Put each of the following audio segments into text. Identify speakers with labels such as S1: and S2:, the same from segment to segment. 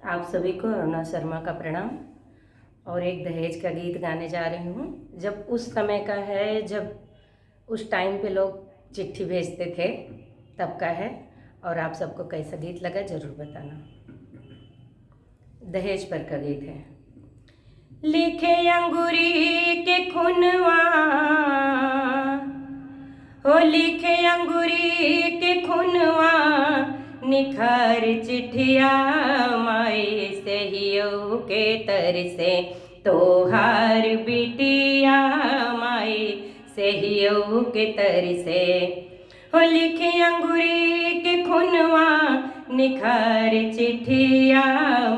S1: आप सभी को अरुणा शर्मा का प्रणाम। और एक दहेज का गीत गाने जा रही हूँ। जब उस समय का है, जब उस टाइम पे लोग चिट्ठी भेजते थे, तब का है। और आप सबको कैसा गीत लगा ज़रूर बताना। दहेज पर का गीत है। लिखे अंगूरी के खुनवा हो, लिखे अंगूरी के खुनवा, निखार चिट्ठिया माई सहियो के तर से, तोहार बिटिया माई सहियो के तर से। हो लिखे अंगूरी के खुनवा, निखार चिट्ठिया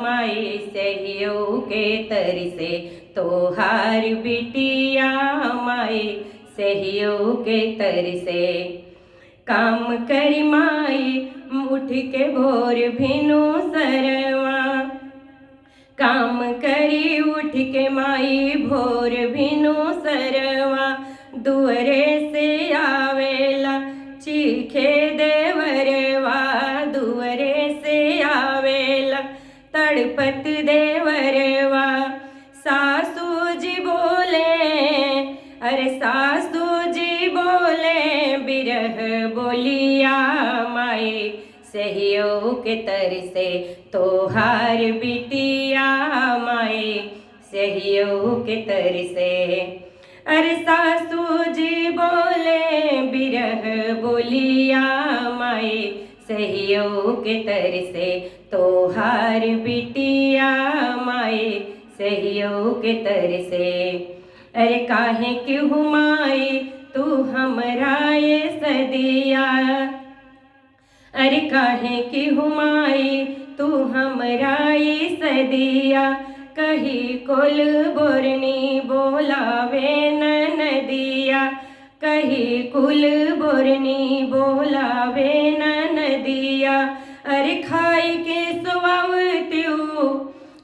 S1: माई सहियो के तर से, तोहार बिटिया माई सहियो के तर से। काम करी माई उठ के भोर भिनु सरवा, काम करी उठ के माई भोर भिनु सरवा, दुअरे से आवेला चीखे देवरवा, दुअरे से आवेला तड़पत देवरवा। सासू जी बोले, अरे सासू जी बोले, बिरह बोलिया माई सहियो के तर से, तोहार बिटिया माई सहियो के तर से। अरे सासू जी बोले, बिरह बोलिया माई सहियो के तर से, तोहार बिटिया माई सहियो के तर से। अरे काहे क्यों माई तू हमरा ये सदिया, अरे काहे क्यों माई तू हमरा ये सदिया, कही कुल बोरनी बोलावे नदिया, कही कुल बोरनी बोलावे नदिया। अरे खाई के सुवावत्यू,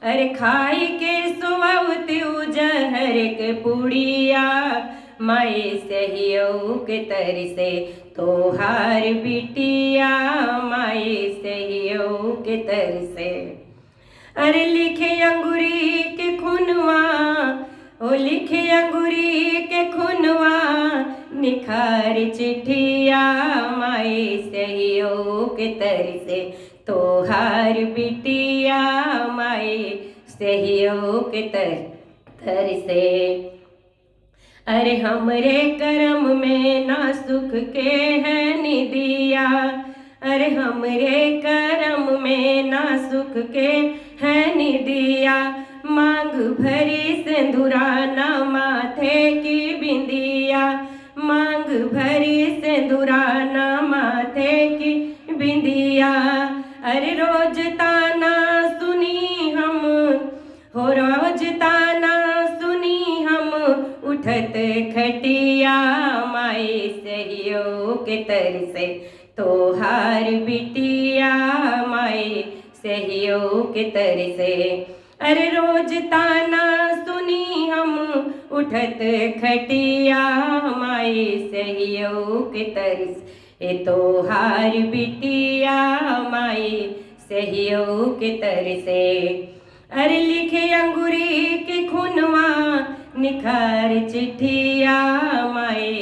S1: अरे खाई के सुवावत्यू जहर के पुड़िया माई सहियो के तर से, तोहार बिटिया माई सहियो के तर से। अरे लिखे अंगूरी के खुनवा, ओ लिखे अंगूरी के खुनवा, निखार चिट्ठिया माई सहियो के तर से, तोहार बिटिया माई सहियो के तर से। अरे हमरे करम में ना सुख के है निदिया, अरे हमरे करम में ना सुख के है निदिया, मांग भरी सिंदूरा ना माथे की बिंदिया, मांग भरी सिंदूरा ना माथे की बिंदिया। अरे रोज ताना सुनी हम, हो रोज ताना सुनी हम, उठत खटिया माई सहियो के तर से, तोहार बिटिया माई सहियो के तर से। अरे रोज ताना सुनी हम, उठत खटिया माई सहियो के तर से, तोहार बिटिया माई सहियो के तर से। अरे लिखे अंगूरी के खुनवा, निखार चिट्ठिया माई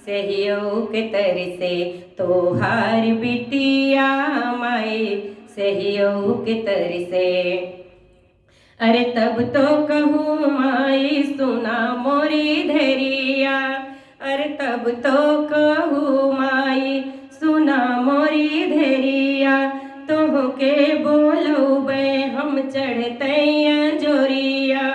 S1: सहियो के तर से, तोहार बिटिया माई सहियो के तर से। अरे तब तो कहूँ माई सुना मोरी धैरिया, अरे तब तो कहूँ माई सुना मोरी धैरिया, तोह के बोलौबे हम चढ़तैया जोरिया,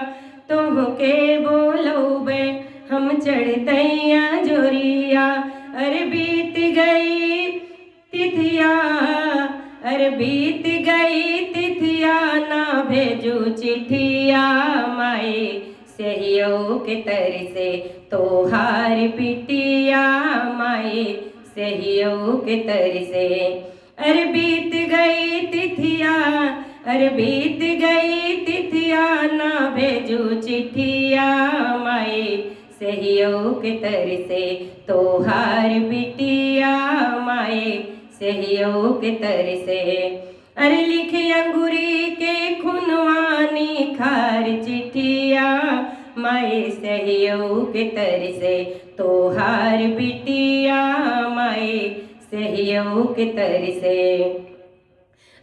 S1: तोह के बोलौबे हम चढ़तैया जोरिया। अरे बीत गई तिथिया, अरे बीत गई तिथिया, ना भेजू चिट्ठिया माई सहियो के तर से, तोहार बिटिया माई सहियो के तर से। अरे बीत गई तिथिया, अरे बीत गई तिथिया, ना भेजू चिट्ठिया माई सहियो के तर से, तोहार बिटिया माई सहियो के तर से। अरे लिखे अंगूरी के खून निखार चिट्ठिया माए सहयोग तर से तोहार बिटिया माए सहयोग तर से।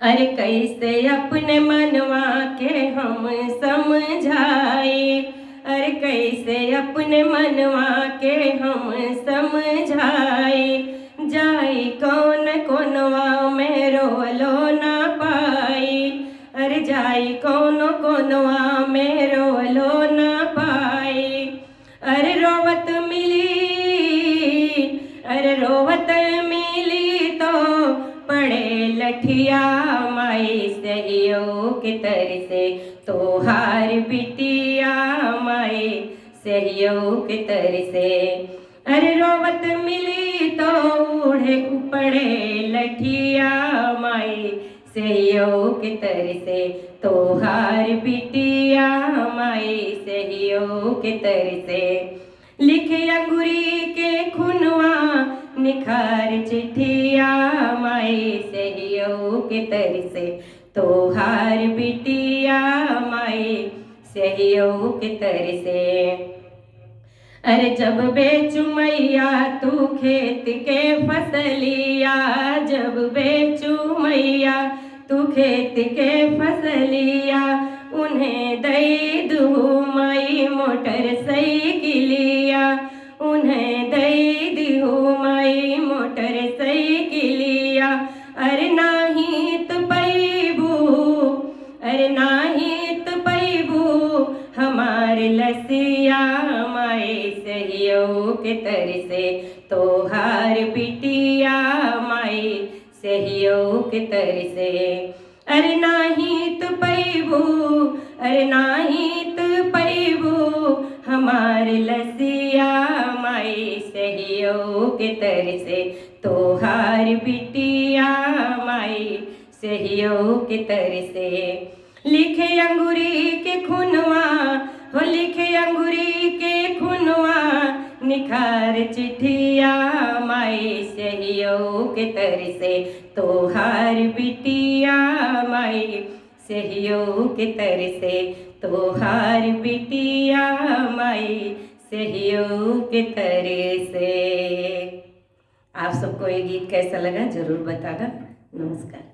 S1: अरे कैसे अपने मनवा के हम समझाए, अरे कैसे अपने मनवा के हम समझाए, जाई कौन कोनवा में रोलो ना पाई, अरे जाई कौन कोनवा में रोलो ना पाई। अरे रोवत मिली, अरे रोवत मिली तो पड़े लठिया माई सहयोग तर से तोहार बिटिया माई सहयोग तर से। अरे रोवत मिली तो उड़े उपड़े लठिया माई सहयोग तर से तोहार बिटिया माई सहयोग तर से। लिखे अंगूरी के खुनवा निखार चिट्ठिया माई सहयोग तर से तोहार बिटिया माई सहयोग तर से। अरे जब बेचू मैया तू खेत के फसलिया, जब बेचू मैया तू खेत के फसलिया, उन्हें दई दू माई मोटर साइकिलिया, उन्हें दई दू माई मोटर साइकिलिया। अरे नाही तो पैबू, अरे नाही तो पैबू हमारे लसिया माए सहयोग तर से तोहार बिटिया माए सहयोग तर से। अरे नाही तो पैबू, अरे नाही तो पैबू हमारे लसिया माए सहयोग तर से तोहार बिटिया माए सहयोग तर से। लिखे अंगूरी के खुनवा हो, लिखे अंगूरी के खुनवा निखार चिट्ठिया माई सहयोग तर से तोहार बिटिया माई सहयोग तर से तोहार बिटिया माई सहयोग तर से। आप सबको ये गीत कैसा लगा जरूर बताना। नमस्कार।